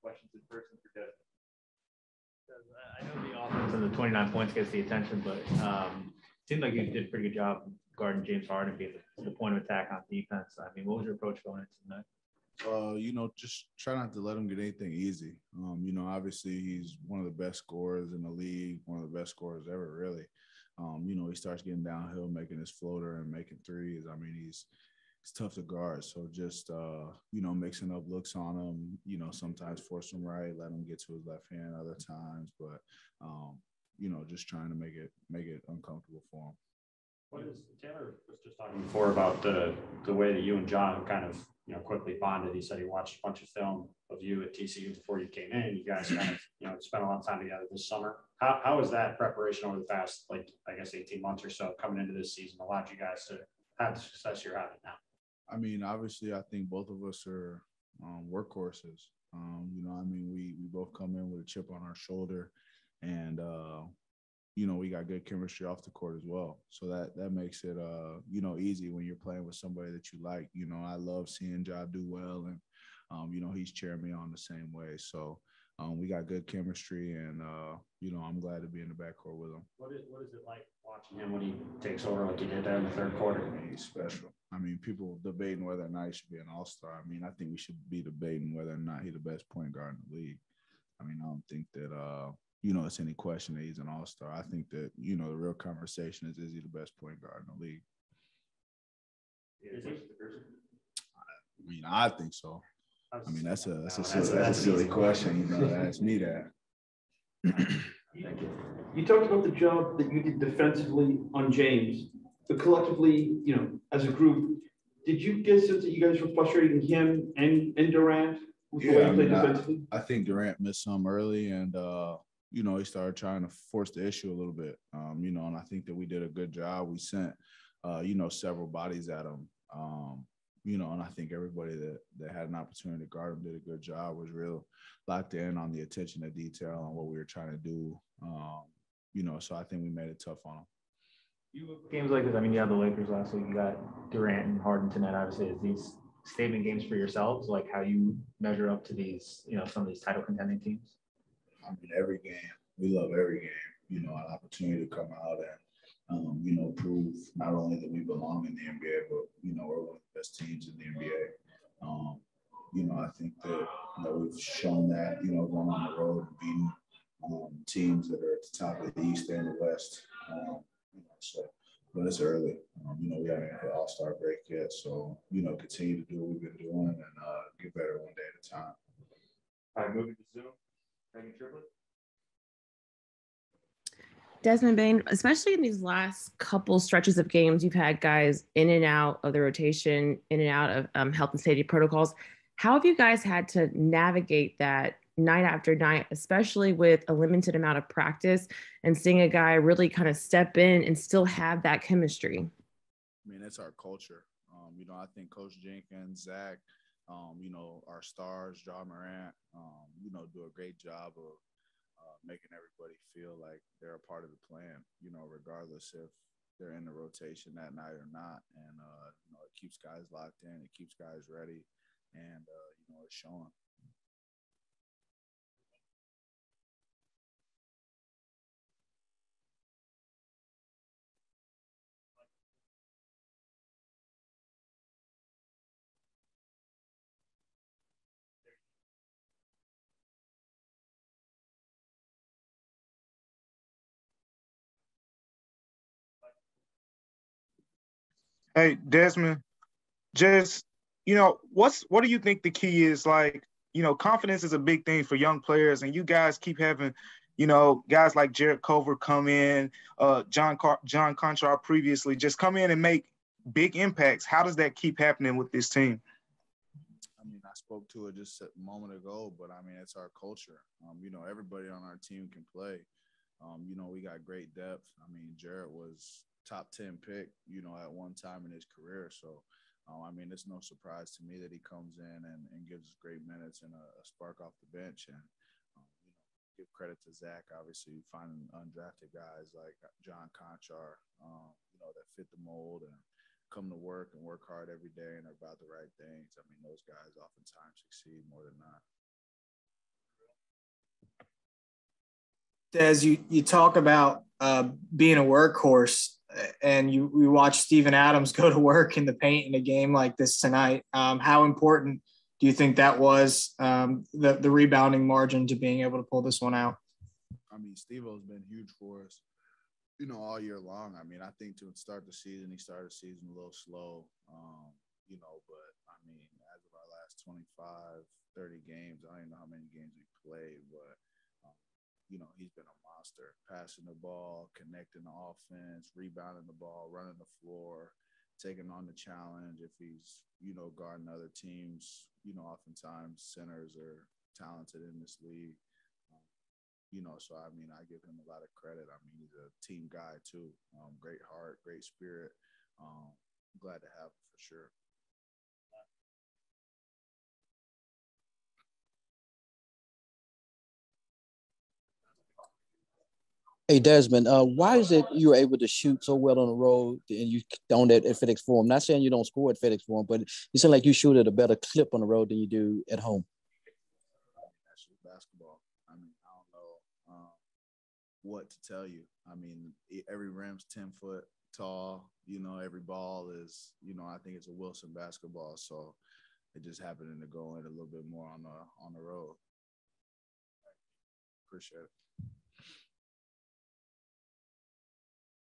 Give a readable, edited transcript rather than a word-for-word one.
questions in person for Desmond. I know the offense and the 29 points gets the attention, but it seemed like you did a pretty good job guarding James Harden, being the point of attack on defense. I mean, what was your approach going into the night? Just try not to let him get anything easy. Obviously he's one of the best scorers in the league, one of the best scorers ever, really. He starts getting downhill, making his floater and making threes. I mean, he's tough to guard. So just, mixing up looks on him, sometimes force him right, let him get to his left hand other times. But, just trying to make it uncomfortable for him. What is Taylor was just talking before about the way that you and John kind of quickly bonded. He said he watched a bunch of film of you at TCU before you came in. You guys kind of spent a lot of time together this summer. How was that preparation over the past 18 months or so coming into this season allowed you guys to have the success you're having now? I mean, obviously, I think both of us are workhorses. We both come in with a chip on our shoulder, and we got good chemistry off the court as well. So that makes it, easy when you're playing with somebody that you like. I love seeing Ja do well, and, he's cheering me on the same way. So we got good chemistry, and, I'm glad to be in the backcourt with him. What is it like watching him when he takes over like he did there in the third quarter? I mean, he's special. I mean, people debating whether or not he should be an all-star. I mean, I think we should be debating whether or not he's the best point guard in the league. I mean, I don't think that it's any question that he's an all-star. I think that, the real conversation is he the best point guard in the league? Is he? I mean, I think so. I mean, that's a silly question, to ask me that. Thank you. You talked about the job that you did defensively on James, but collectively, as a group, did you get a sense that you guys were frustrating him and Durant? I think Durant missed some early, and he started trying to force the issue a little bit. And I think that we did a good job. We sent, several bodies at him. And I think everybody that had an opportunity to guard him did a good job, was real locked in on the attention to detail on what we were trying to do. So I think we made it tough on him. Games like this, I mean, you have the Lakers last week, you got Durant and Harden tonight. Obviously, is these statement games for yourselves, like how you measure up to these, some of these title contending teams? I mean, every game, we love every game, an opportunity to come out and, prove not only that we belong in the NBA, but, we're one of the best teams in the NBA. I think that, we've shown that, going on the road and beating teams that are at the top of the East and the West. But it's early. We haven't had an all-star break yet. So, continue to do what we've been doing and get better one day at a time. All right, moving to Zoom. Megan Triplett. Desmond Bane, especially in these last couple stretches of games, you've had guys in and out of the rotation, in and out of health and safety protocols. How have you guys had to navigate that night after night, especially with a limited amount of practice and seeing a guy really kind of step in and still have that chemistry? I mean, it's our culture. I think Coach Jenkins, Zach, our stars, Ja Morant, do a great job of making everybody feel like they're a part of the plan, regardless if they're in the rotation that night or not. And, it keeps guys locked in. It keeps guys ready. And, it's showing. Hey, Desmond, just, what do you think the key is? Like, confidence is a big thing for young players, and you guys keep having, guys like Jarrett Culver come in, John Conchar previously, just come in and make big impacts. How does that keep happening with this team? I mean, I spoke to it just a moment ago, but I mean, it's our culture. Everybody on our team can play. We got great depth. I mean, Jarrett was top 10 pick, at one time in his career. So, I mean, it's no surprise to me that he comes in and gives us great minutes and a spark off the bench. And, give credit to Zach, obviously, finding undrafted guys like John Conchar, that fit the mold and come to work and work hard every day and are about the right things. I mean, those guys oftentimes succeed more than not. Des, you talk about being a workhorse, and we watch Steven Adams go to work in the paint in a game like this tonight. How important do you think that was, the rebounding margin to being able to pull this one out? I mean, Steve-O's been huge for us, all year long. I mean, I think to start the season, he started the season a little slow, but I mean, as of our last 25, 30 games, I don't even know how many games we played, but he's been a monster, passing the ball, connecting the offense, rebounding the ball, running the floor, taking on the challenge. If he's, guarding other teams, oftentimes centers are talented in this league. So, I mean, I give him a lot of credit. I mean, he's a team guy too. Great heart, great spirit. Glad to have him for sure. Hey Desmond, why is it you were able to shoot so well on the road and you don't at FedEx Forum? Not saying you don't score at FedEx Forum, but you seem like you shoot at a better clip on the road than you do at home. That's just basketball. I mean, I don't know what to tell you. I mean, every rim's 10 foot tall. Every ball is, I think it's a Wilson basketball. So it just happened to go in a little bit more on the road. Appreciate it.